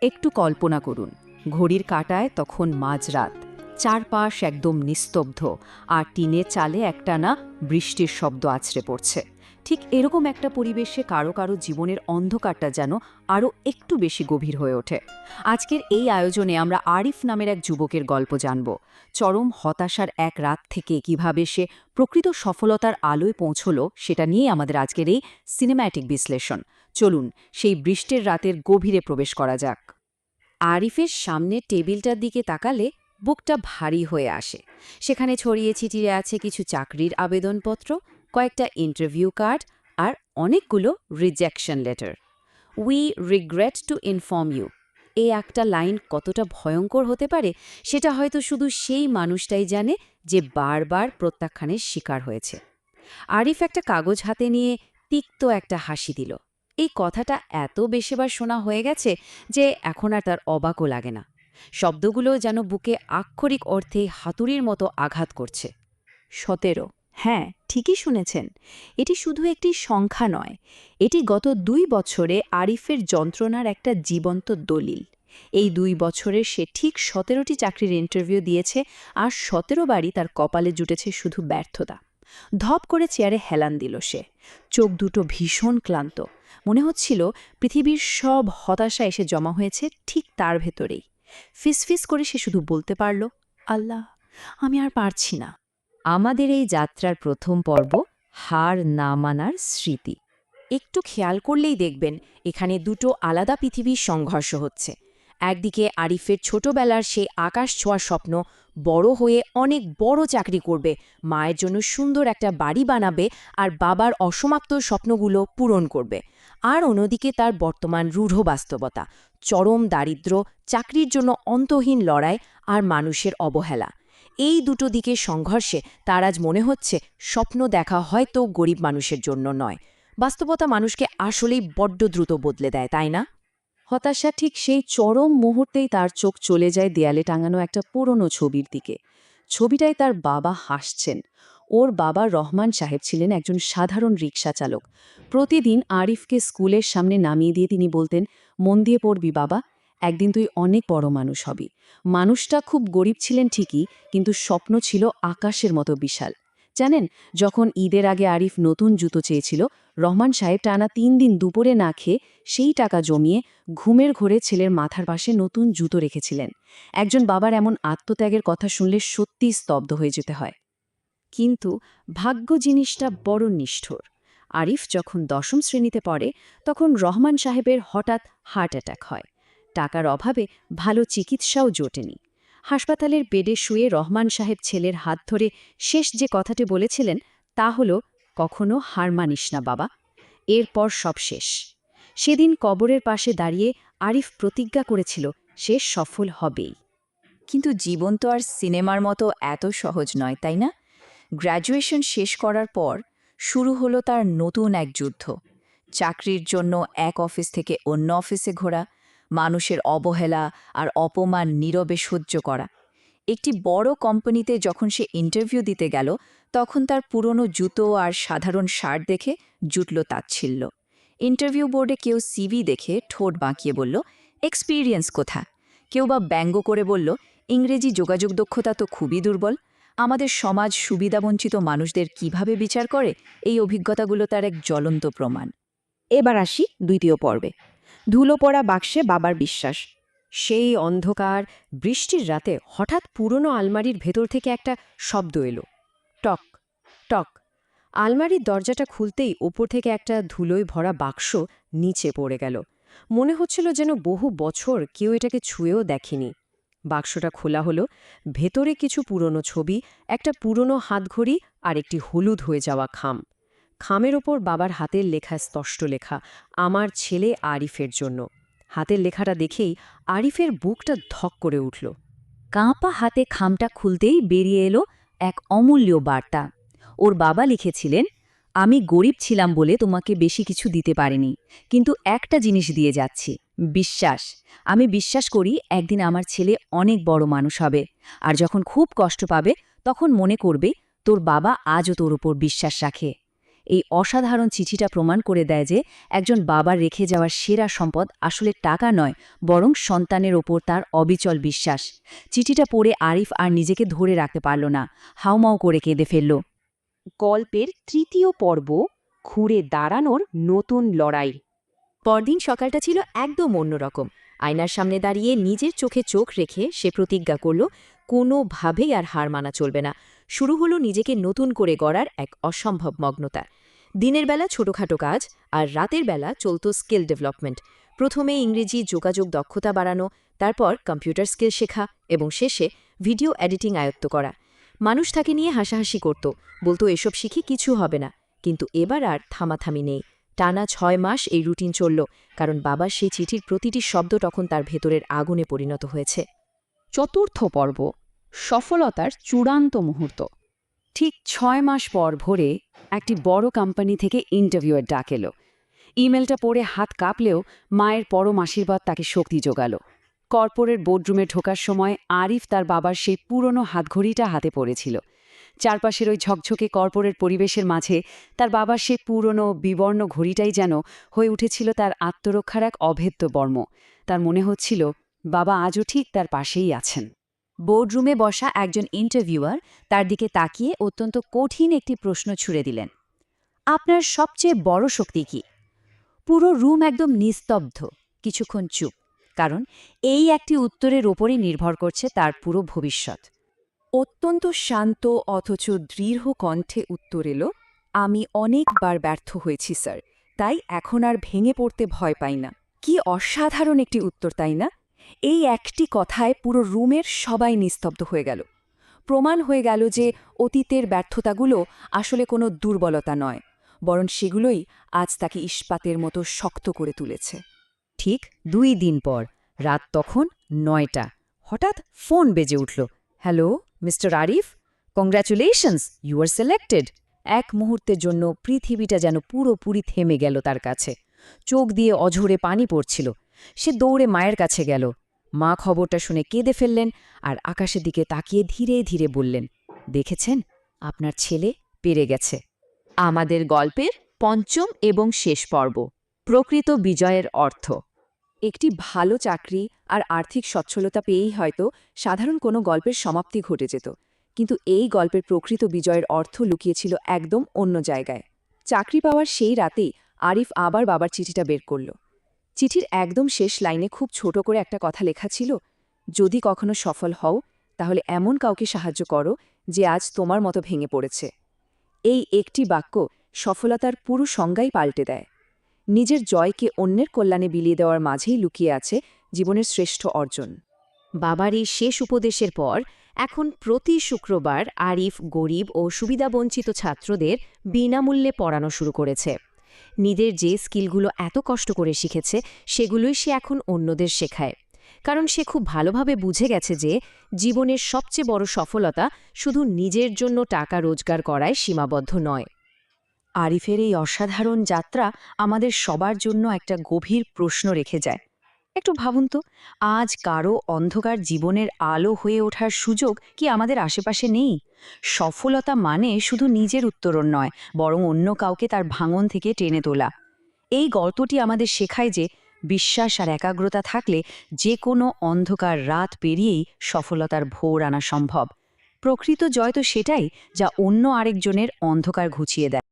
একটু কল্পনা করুন, ঘড়ির কাঁটায় তখন মাঝরাত, চারপাশ একদম নিস্তব্ধ, আর টিনের চালে একটানা বৃষ্টির শব্দ আছড়ে পড়ছে। ঠিক এরকম একটা পরিবেশে কারো কারো জীবনের অন্ধকারটা যেন আরও একটু বেশি গভীর হয়ে ওঠে। আজকের এই আয়োজনে আমরা আরিফ নামের এক যুবকের গল্প জানব। চরম হতাশার এক রাত থেকে কিভাবে সে প্রকৃত সফলতার আলোয় পৌঁছল, সেটা নিয়ে আমাদের আজকের এই সিনেম্যাটিক বিশ্লেষণ। চলুন সেই বৃষ্টির রাতের গভীরে প্রবেশ করা যাক। আরিফের সামনের টেবিলটার দিকে তাকালে বুকটা ভারী হয়ে আসে। সেখানে ছড়িয়ে ছিটিয়ে আছে কিছু চাকরির আবেদনপত্র, কয়েকটা ইন্টারভিউ কার্ড আর অনেকগুলো rejection letter. We regret to inform you, এই একটা লাইন কতটা ভয়ঙ্কর হতে পারে সেটা হয়তো শুধু সেই মানুষটাই জানে যে বারবার প্রত্যাখ্যানের শিকার হয়েছে। আরিফ একটা কাগজ হাতে নিয়ে তিক্ত একটা হাসি দিল। এই কথাটা এত বেশিবার শোনা হয়ে গেছে যে এখন আর তার অবাকও লাগে না। শব্দগুলো যেন বুকে আক্ষরিক অর্থে হাতুড়ির মতো আঘাত করছে। 17। হ্যাঁ, ঠিকই শুনেছেন। এটি শুধু একটি সংখ্যা নয়, এটি গত 2 বছরে আরিফের যন্ত্রণার একটা জীবন্ত দলিল। এই 2 বছরে সে ঠিক 17টি চাকরির ইন্টারভিউ দিয়েছে, আর 17 বারই তার কপালে জুটেছে শুধু ব্যর্থতা। ধপ করে চেয়ারে হেলান দিল সে। চোখ দুটো ভীষণ ক্লান্ত। মনে হচ্ছিল পৃথিবীর সব হতাশা এসে জমা হয়েছে ঠিক তার ভেতরেই। ফিসফিস করে সে শুধু বলতে পারল, আল্লাহ, আমি আর পারছি না। আমাদের এই যাত্রার প্রথম পর্ব, হার না মানার স্মৃতি। একটু খেয়াল করলেই দেখবেন এখানে দুটো আলাদা পৃথিবীর সংঘর্ষ হচ্ছে। একদিকে আরিফের ছোটবেলার সেই আকাশ ছোঁয়ার স্বপ্ন, বড় হয়ে অনেক বড় চাকরি করবে, মায়ের জন্য সুন্দর একটা বাড়ি বানাবে আর বাবার অসমাপ্ত স্বপ্নগুলো পূরণ করবে। আর অন্যদিকে তার বর্তমান রূঢ় বাস্তবতা, চরম দারিদ্র্য, চাকরির জন্য অন্তহীন লড়াই আর মানুষের অবহেলা। এই দুটো দিকের সংঘর্ষে তার আজ মনে হচ্ছে স্বপ্ন দেখা হয়তো গরিব মানুষের জন্য নয়, বাস্তবতা মানুষকে আসলেই বড্ড দ্রুত বদলে দেয়, তাই না? হতাশা ঠিক সেই চরম মুহূর্তেই তার চোখ চলে যায় দেয়ালে টাঙানো একটা পুরনো ছবির দিকে। ছবিটায় তার বাবা হাসছেন। ওর বাবা রহমান সাহেব ছিলেন একজন সাধারণ রিকশা চালক। প্রতিদিন আরিফকে স্কুলের সামনে নামিয়ে দিয়ে তিনি বলতেন, মন দিয়ে পড়বি বাবা, একদিন তুই অনেক বড় মানুষ হবি। মানুষটা খুব গরিব ছিলেন ঠিকই, কিন্তু স্বপ্ন ছিল আকাশের মতো বিশাল। জানেন, যখন ঈদের আগে আরিফ নতুন জুতো চেয়েছিল, রহমান সাহেব টানা 3 দিন দুপুরে না খেয়ে সেই টাকা জমিয়ে ঘুমের ঘোরে ছেলের মাথার পাশে নতুন জুতো রেখেছিলেন। একজন বাবার এমন আত্মত্যাগের কথা শুনলে সত্যিই স্তব্ধ হয়ে যেতে হয়। কিন্তু ভাগ্য জিনিসটা বড় নিষ্ঠুর। আরিফ যখন 10ম শ্রেণীতে পড়ে, তখন রহমান সাহেবের হঠাৎ হার্ট অ্যাটাক হয়। টাকার অভাবে ভালো চিকিৎসাও জোটেনি। হাসপাতালের বেডে শুয়ে রহমান সাহেব ছেলের হাত ধরে শেষ যে কথাটি বলেছিলেন তা হল, কখনো হার মানিস না বাবা। এরপর সব শেষ। সেদিন কবরের পাশে দাঁড়িয়ে আরিফ প্রতিজ্ঞা করেছিল সে সফল হবেই। কিন্তু জীবন তো আর সিনেমার মতো এত সহজ নয়, তাই না? গ্র্যাজুয়েশন শেষ করার পর শুরু হলো তার নতুন এক যুদ্ধ। চাকরির জন্য এক অফিস থেকে অন্য অফিসে ঘোরা, মানুষের অবহেলা আর অপমান নীরবে সহ্য করা। একটি বড় কোম্পানিতে যখন সে ইন্টারভিউ দিতে গেল, তখন তার পুরনো জুতো আর সাধারণ শার্ট দেখে জুটল তাচ্ছিল্য। ইন্টারভিউ বোর্ডে কেউ সিভি দেখে ঠোঁট বাঁকিয়ে বলল, এক্সপিরিয়েন্স কোথা? কেউ বা ব্যঙ্গ করে বলল, ইংরেজি যোগাযোগ দক্ষতা তো খুবই দুর্বল। আমাদের সমাজ সুবিধাবঞ্চিত মানুষদের কিভাবে বিচার করে, এই অভিজ্ঞতাগুলো তার এক জ্বলন্ত প্রমাণ। এবার আসি দ্বিতীয় পর্বে, ধুলো পড়া বাক্সে বাবার বিশ্বাস। সেই অন্ধকার বৃষ্টির রাতে হঠাৎ পুরনো আলমারির ভেতর থেকে একটা শব্দ এলো, টক টক। আলমারির দরজাটা খুলতেই ওপর থেকে একটা ধুলোয় ভরা বাক্স নিচে পড়ে গেল। মনে হচ্ছিল যেন বহু বছর কেউ এটাকে ছুঁয়েও দেখেনি। বাক্সটা খোলা হলো। ভেতরে কিছু পুরনো ছবি, একটা পুরনো হাতঘড়ি আর একটি হলুদ হয়ে যাওয়া খাম। খামের ওপর বাবার হাতের লেখা, স্পষ্ট লেখা, আমার ছেলে আরিফের জন্য। হাতের লেখাটা দেখেই আরিফের বুকটা ধক করে উঠল। কাঁপা হাতে খামটা খুলতেই বেরিয়ে এলো এক অমূল্য বার্তা। ওর বাবা লিখেছিলেন, আমি গরিব ছিলাম বলে তোমাকে বেশি কিছু দিতে পারিনি, কিন্তু একটা জিনিস দিয়ে যাচ্ছি, বিশ্বাস। আমি বিশ্বাস করি একদিন আমার ছেলে অনেক বড় মানুষ হবে, আর যখন খুব কষ্ট পাবে তখন মনে করবে তোর বাবা আজও তোর ওপর বিশ্বাস রাখে। এই অসাধারণ চিঠিটা প্রমাণ করে দেয় যে একজন বাবার রেখে যাওয়ার সেরা সম্পদ আসলে টাকা নয়, বরং সন্তানের ওপর তার অবিচল বিশ্বাস। চিঠিটা পড়ে আরিফ আর নিজেকে ধরে রাখতে পারল না, হাউমাউ করে কেঁদে ফেলল। গল্পের তৃতীয় পর্ব, ঘুরে দাঁড়ানোর নতুন লড়াই। পরদিন সকালটা ছিল একদম অন্যরকম। আয়নার সামনে দাঁড়িয়ে নিজের চোখে চোখ রেখে সে প্রতিজ্ঞা করল কোনোভাবেই আর হার মানা চলবে না। শুরু হলো নিজেকে নতুন করে গড়ার এক অসম্ভব মগ্নতা। দিনের বেলা ছোটখাটো কাজ, আর রাতের বেলা চলত স্কিল ডেভেলপমেন্ট। প্রথমে ইংরেজি যোগাযোগ দক্ষতা বাড়ানো, তারপর কম্পিউটার স্কিল শেখা এবং শেষে ভিডিও এডিটিং আয়ত্ত করা। মানুষ তাকে নিয়ে হাসাহাসি করত, বলতো এসব শিখে কিছু হবে না। কিন্তু এবার আর থামাথামি নেই। টানা ৬ মাস এই রুটিন চলল, কারণ বাবার সেই চিঠির প্রতিটি শব্দ তখন তার ভেতরের আগুনে পরিণত হয়েছে। চতুর্থ পর্ব, সফলতার চূড়ান্ত মুহূর্ত। ঠিক ৬ মাস পর ভোরে একটি বড় কোম্পানি থেকে ইন্টারভিউয়ের ডাক এলো। ইমেলটা পড়ে হাত কাঁপলেও মায়ের পরম আশীর্বাদ তাকে শক্তি জোগাল। কর্পোরেট বোর্ডরুমে ঢোকার সময় আরিফ তার বাবার সেই পুরনো হাতঘড়িটা হাতে পড়েছিল। চারপাশের ওই ঝকঝকে কর্পোরেট পরিবেশের মাঝে তার বাবার সেই পুরনো বিবর্ণ ঘড়িটাই যেন হয়ে উঠেছিল তার আত্মরক্ষার এক অভেদ্য বর্ম। তার মনে হচ্ছিল বাবা আজও ঠিক তার পাশেই আছেন। বোর্ডরুমে বসা একজন ইন্টারভিউয়ার তার দিকে তাকিয়ে অত্যন্ত কঠিন একটি প্রশ্ন ছুড়ে দিলেন। আপনার সবচেয়ে বড় শক্তি কি? পুরো রুম একদম নিস্তব্ধ, কিছুক্ষণ চুপ, কারণ এই একটি উত্তরের ওপরই নির্ভর করছে তার পুরো ভবিষ্যৎ। অত্যন্ত শান্ত অথচ দৃঢ় কণ্ঠে উত্তর এলো, আমি অনেকবার ব্যর্থ হয়েছি স্যার, তাই এখন আর ভেঙে পড়তে ভয় পাই না। কি অসাধারণ একটি উত্তর, তাই না? এই একটি কথায় পুরো রুমের সবাই নিস্তব্ধ হয়ে গেল। প্রমাণ হয়ে গেল যে অতীতের ব্যর্থতাগুলো আসলে কোনো দুর্বলতা নয়, বরং সেগুলোই আজ তাকে ইস্পাতের মতো শক্ত করে তুলেছে। ঠিক 2 দিন পর, রাত তখন 9টা, হঠাৎ ফোন বেজে উঠল। Hello, mister Arif, congratulations, you are selected. এক মুহূর্তের জন্য পৃথিবীটা যেন পুরোপুরি থেমে গেল তার কাছে। চোখ দিয়ে অঝরে পানি পড়ছিল। সে দৌড়ে মায়ের কাছে গেল। মা খবরটা শুনে কেঁদে ফেললেন আর আকাশের দিকে তাকিয়ে ধীরে ধীরে বললেন, দেখেছেন, আপনার ছেলে পেরে গেছে। আমাদের গল্পের পঞ্চম এবং শেষ পর্ব, প্রকৃত বিজয়ের অর্থ। একটি ভালো চাকরি আর আর্থিক সচ্ছলতা পেয়েই হয়তো সাধারণ কোনো গল্পের সমাপ্তি ঘটে যেত, কিন্তু এই গল্পের প্রকৃত বিজয়ের অর্থ লুকিয়েছিল একদম অন্য জায়গায়। চাকরি পাওয়ার সেই রাতেই আরিফ আবার বাবার চিঠিটা বের করল। চিঠির একদম শেষ লাইনে খুব ছোট করে একটা কথা লেখা ছিল, যদি কখনো সফল হও তাহলে এমন কাউকে সাহায্য করো যে আজ তোমার মতো ভেঙে পড়েছে। এই একটি বাক্য সফলতার পুরো সংজ্ঞাই পাল্টে দেয়। নিজের জয়কে অন্যের কল্যাণে বিলিয়ে দেওয়ার মাঝেই লুকিয়ে আছে জীবনের শ্রেষ্ঠ অর্জন। বাবার এই শেষ উপদেশের পর এখন প্রতি শুক্রবার আরিফ গরিব ও সুবিধাবঞ্চিত ছাত্রদের বিনামূল্যে পড়ানো শুরু করেছে। নিজের যে স্কিলগুলো এত কষ্ট করে শিখেছে সেগুলোই সে এখন অন্যদের শেখায়, কারণ সে খুব ভালোভাবে বুঝে গেছে যে জীবনের সবচেয়ে বড় সফলতা শুধু নিজের জন্য টাকা রোজগার করায় সীমাবদ্ধ নয়। আরিফের এই অসাধারণ যাত্রা আমাদের সবার জন্য একটা গভীর প্রশ্ন রেখে যায়। একটু ভাবুন তো, আজ কারো অন্ধকার জীবনের আলো হয়ে ওঠার সুযোগ কি আমাদের আশেপাশে নেই? সফলতা মানে শুধু নিজের উত্তরণ নয়, বরং অন্য কাউকে তার ভাঙন থেকে টেনে তোলা। এই গল্পটি আমাদের শেখায় যে বিশ্বাস আর একাগ্রতা থাকলে যে কোনো অন্ধকার রাত পেরিয়েই সফলতার ভোর আনা সম্ভব। প্রকৃত জয় তো সেটাই, যা অন্য আরেকজনের অন্ধকার ঘুচিয়ে দেয়।